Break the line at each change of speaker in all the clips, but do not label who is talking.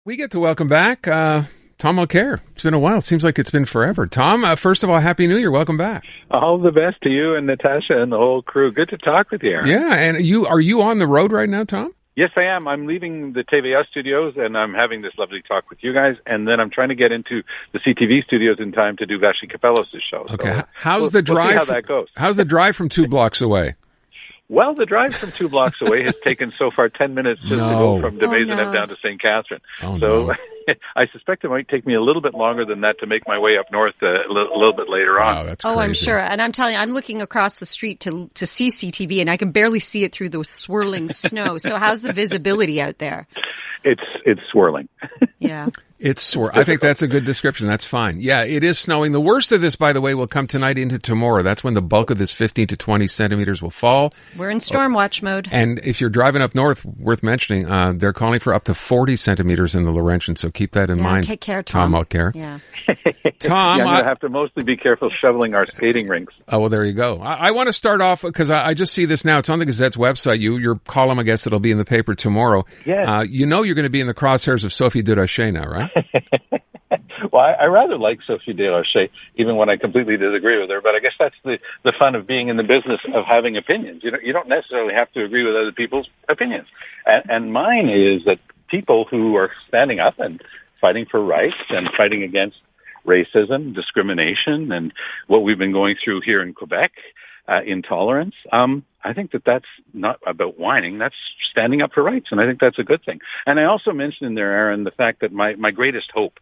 We get to welcome back Tom Mulcair. It's been a while. It seems like it's been forever. Tom, first of all, Happy New Year. Welcome back.
All the best to you and Natasha and the whole crew. Good to talk with you, Aaron.
Yeah, and are you on the road right now, Tom?
Yes, I am. I'm leaving the TVA studios, and I'm having this lovely talk with you guys, and then I'm trying to get into the CTV studios in time to do Vashi Capellos' show.
Okay.
So
how's the drive?
We'll see how that goes.
How's the drive from 2 blocks away?
Well, the drive from 2 blocks away has taken so far 10 minutes just to go from de Maisonneuve down to St. Catherine. I suspect it might take me a little bit longer than that to make my way up north a little bit later on.
Wow, that's crazy.
I'm sure. And I'm telling you, I'm looking across the street to see CTV, and I can barely see it through the swirling snow. So how's the visibility out there?
It's swirling.
Yeah.
I think that's a good description. That's fine. Yeah, it is snowing. The worst of this, by the way, will come tonight into tomorrow. That's when the bulk of this 15 to 20 centimeters will fall.
We're in storm watch mode.
And if you're driving up north, worth mentioning, they're calling for up to 40 centimeters in the Laurentian. So keep that in mind.
Take care, Tom.
Mulcair.
Yeah.
Tom,
I'm going to have to mostly be careful shoveling our skating rinks.
Oh, well, there you go. I want to start off because I just see this now. It's on the Gazette's website. Your column, I guess, it'll be in the paper tomorrow.
Yes.
You're going to be in the crosshairs of Sophie Durocher now, right?
Well, I rather like Sophie Durocher, even when I completely disagree with her. But I guess that's the fun of being in the business of having opinions. You don't necessarily have to agree with other people's opinions. And mine is that people who are standing up and fighting for rights and fighting against racism, discrimination, and what we've been going through here in Quebec, intolerance, I think that's not about whining. That's standing up for rights, and I think that's a good thing. And I also mentioned in there, Aaron, the fact that my greatest hope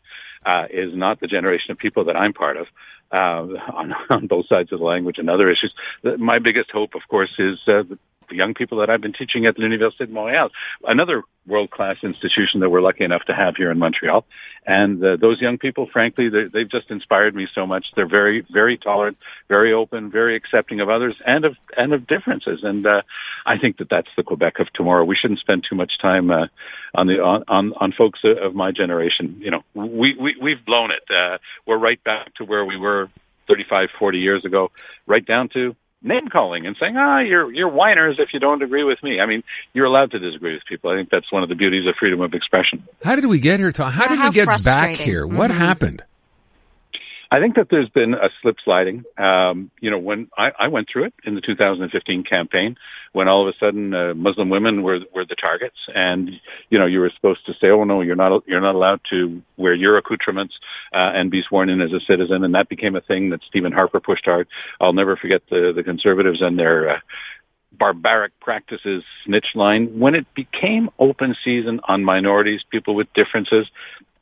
is not the generation of people that I'm part of on both sides of the language and other issues. My biggest hope, of course, is the young people that I've been teaching at l'Université de Montréal, another world-class institution that we're lucky enough to have here in Montreal. And those young people, frankly, they've just inspired me so much. They're very, very tolerant, very open, very accepting of others and of differences. And I think that's the Quebec of tomorrow. We shouldn't spend too much time on folks of my generation. You know, we've blown it. We're right back to where we were 35, 40 years ago, right down to name calling and saying, you're whiners if you don't agree with me. I mean, you're allowed to disagree with people. I think that's one of the beauties of freedom of expression.
How did we get here, Tom? How did we get back here? What happened?
I think that there's been a slip sliding. When I went through it in the 2015 campaign, when all of a sudden Muslim women were the targets, and you were supposed to say, "Oh no, you're not allowed to wear your accoutrements and be sworn in as a citizen," and that became a thing that Stephen Harper pushed hard. I'll never forget the Conservatives and their barbaric practices snitch line. When it became open season on minorities, people with differences,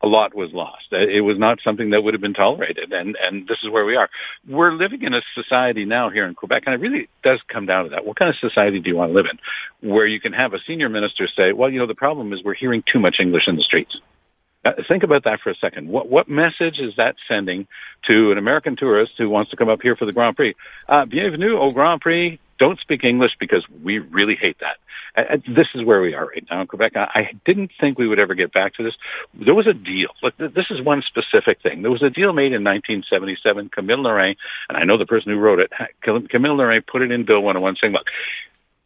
a lot was lost. It was not something that would have been tolerated, and this is where we are. We're living in a society now here in Quebec, and it really does come down to that. What kind of society do you want to live in? Where you can have a senior minister say, well, the problem is we're hearing too much English in the streets. Think about that for a second. What message is that sending to an American tourist who wants to come up here for the Grand Prix? Bienvenue au Grand Prix. Don't speak English because we really hate that. This is where we are right now in Quebec. I didn't think we would ever get back to this. There was a deal. Look, this is one specific thing. There was a deal made in 1977. Camille Lorrain, and I know the person who wrote it, Camille Lorrain put it in Bill 101 saying, look,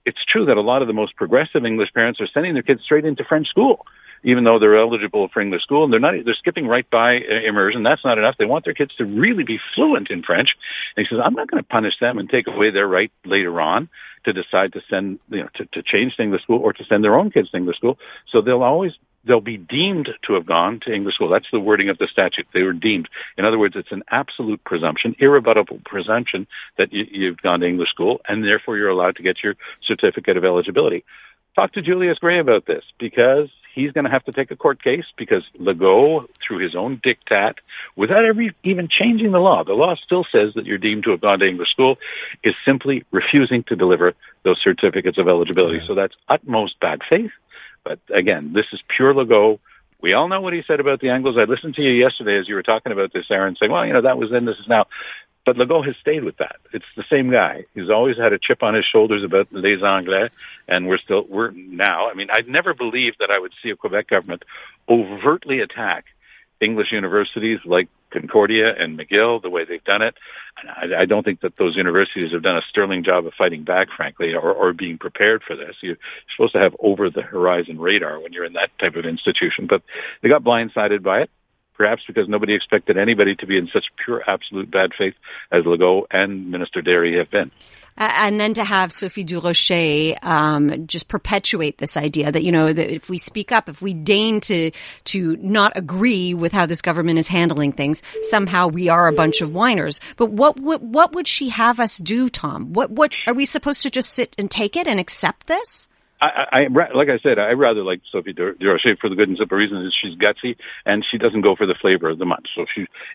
it's true that a lot of the most progressive English parents are sending their kids straight into French school, even though they're eligible for English school, and they're skipping right by immersion. That's not enough. They want their kids to really be fluent in French. And he says, I'm not going to punish them and take away their right later on to decide to send, to change to English school or to send their own kids to English school. So they'll be deemed to have gone to English school. That's the wording of the statute. They were deemed. In other words, it's an absolute presumption, irrebuttable presumption that you've gone to English school, and therefore you're allowed to get your certificate of eligibility. Talk to Julius Gray about this, because he's going to have to take a court case, because Legault, through his own diktat, without even changing the law still says that you're deemed to have gone to English school, is simply refusing to deliver those certificates of eligibility. Yeah. So that's utmost bad faith. But again, this is pure Legault. We all know what he said about the Anglos. I listened to you yesterday as you were talking about this, Aaron, saying, well, that was then, this is now. But Legault has stayed with that. It's the same guy. He's always had a chip on his shoulders about les Anglais, and we're now. I mean, I'd never believed that I would see a Quebec government overtly attack English universities like Concordia and McGill, the way they've done it. And I don't think that those universities have done a sterling job of fighting back, frankly, or being prepared for this. You're supposed to have over-the-horizon radar when you're in that type of institution. But they got blindsided by it, perhaps because nobody expected anybody to be in such pure, absolute bad faith as Legault and Minister Derry have been.
And then to have Sophie Durocher just perpetuate this idea that, that if we speak up, if we deign to not agree with how this government is handling things, somehow we are a bunch of whiners. But what would she have us do, Tom? What are we supposed to just sit and take it and accept this?
Like I said, I rather like Sophie Durocher for the good and simple reason that she's gutsy and she doesn't go for the flavor of the month. So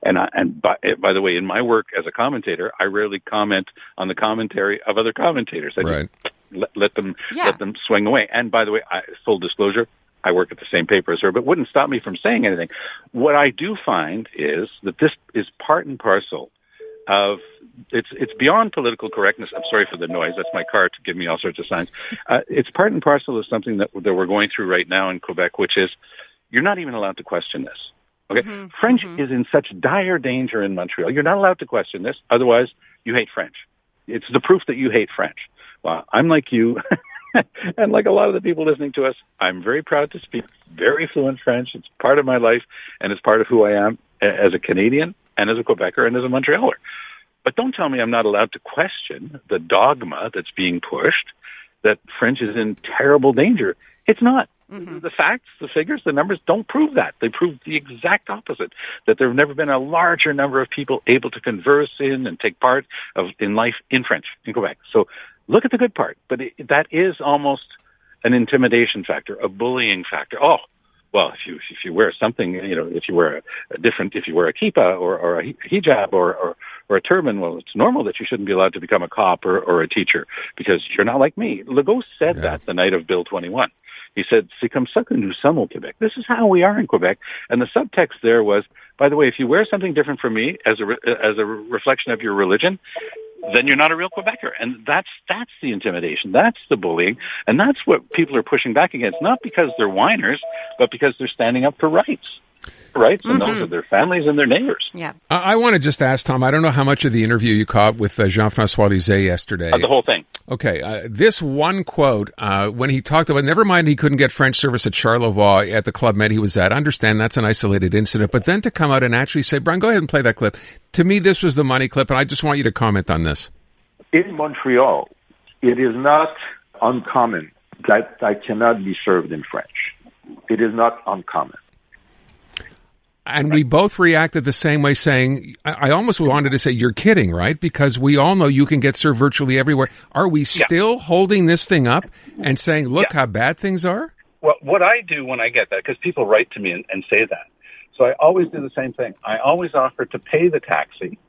by the way, in my work as a commentator, I rarely comment on the commentary of other commentators. I just let them swing away. And by the way, full disclosure, I work at the same paper as her, but wouldn't stop me from saying anything. What I do find is that this is part and parcel of it's beyond political correctness. I'm sorry for the noise. That's my car to give me all sorts of signs. It's part and parcel of something that we're going through right now in Quebec, which is you're not even allowed to question this. Okay, French is in such dire danger in Montreal. You're not allowed to question this. Otherwise, you hate French. It's the proof that you hate French. Well, I'm like you, and like a lot of the people listening to us, I'm very proud to speak very fluent French. It's part of my life, and it's part of who I am as a Canadian and as a Quebecer and as a Montrealer. But don't tell me I'm not allowed to question the dogma that's being pushed that French is in terrible danger. It's not. The facts, the figures, the numbers don't prove that. They prove the exact opposite, that there have never been a larger number of people able to converse in and take part in life in French in Quebec. So look at the good part. But that is almost an intimidation factor, a bullying factor. Oh, well, if you wear something, if you wear a kippah or a hijab or a turban, well, it's normal that you shouldn't be allowed to become a cop or a teacher because you're not like me. Legault said that the night of Bill 21. He said, "C'est comme ça que nous sommes au Québec." This is how we are in Quebec. And the subtext there was, by the way, if you wear something different from me as a reflection of your religion, then you're not a real Quebecer. And that's the intimidation. That's the bullying. And that's what people are pushing back against, not because they're whiners, but because they're standing up for rights. Right? And those are their families and their neighbors.
Yeah.
I want to just ask, Tom, I don't know how much of the interview you caught with Jean-François Lisée yesterday.
The whole thing.
Okay. This one quote, when he talked about, never mind he couldn't get French service at Charlevoix at the Club Med he was at. I understand that's an isolated incident. But then to come out and actually say, Brian, go ahead and play that clip. To me, this was the money clip, and I just want you to comment on this.
In Montreal, it is not uncommon that I cannot be served in French. It is not uncommon.
And we both reacted the same way, saying, I almost wanted to say, you're kidding, right? Because we all know you can get served virtually everywhere. Are we still holding this thing up and saying, look how bad things are?
Well, what I do when I get that, because people write to me and say that, so I always do the same thing. I always offer to pay the taxi,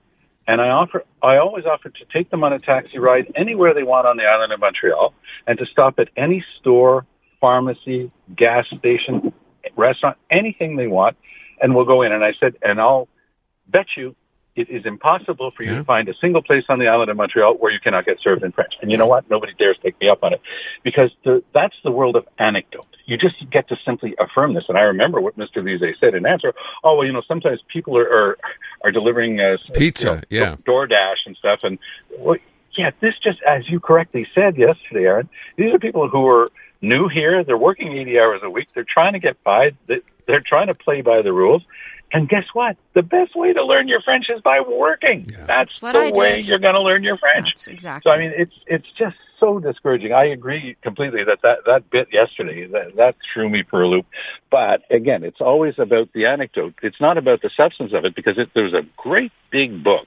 and I always offer to take them on a taxi ride anywhere they want on the island of Montreal, and to stop at any store, pharmacy, gas station, restaurant, anything they want. And we'll go in. And I said, and I'll bet you it is impossible for you to find a single place on the island of Montreal where you cannot get served in French. And you know what? Nobody dares take me up on it because that's the world of anecdote. You just get to simply affirm this. And I remember what Mr. Lisée said in answer. Oh, well, sometimes people are delivering
pizza,
DoorDash and stuff. And this just, as you correctly said yesterday, Aaron, these are people who are new here. They're working 80 hours a week. They're trying to get by. They're trying to play by the rules. And guess what? The best way to learn your French is by working. Yeah. That's the way you're going to learn your French.
That's exactly.
So, I mean, it's just so discouraging. I agree completely that bit yesterday, that threw me for a loop. But, again, it's always about the anecdote. It's not about the substance of it because there's a great big book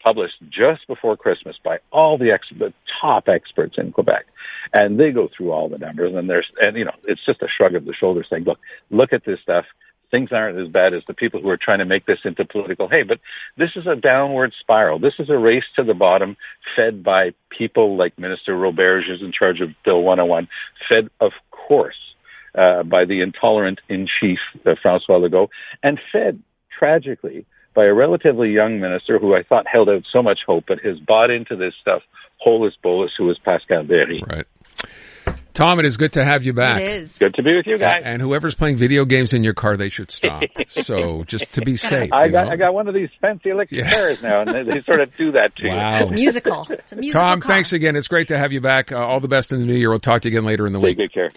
published just before Christmas by all the top experts in Quebec. And they go through all the numbers, and it's just a shrug of the shoulders saying, look at this stuff. Things aren't as bad as the people who are trying to make this into political hay. But this is a downward spiral. This is a race to the bottom fed by people like Minister Robert, who's in charge of Bill 101, fed, of course, by the intolerant-in-chief, François Legault, and fed, tragically, by a relatively young minister who I thought held out so much hope but has bought into this stuff, holus bolus, who is Pascal Derry.
Right. Tom, it is good to have you back.
It is.
Good to be with you guys.
And whoever's playing video games in your car, they should stop. So just to be safe.
I got one of these fancy electric cars now, and they sort of do that to you.
Wow.
It's a musical. It's a musical
Tom,
car.
thanks again. It's great to have you back. All the best in the new year. We'll talk to you again later in the week.
Take good care.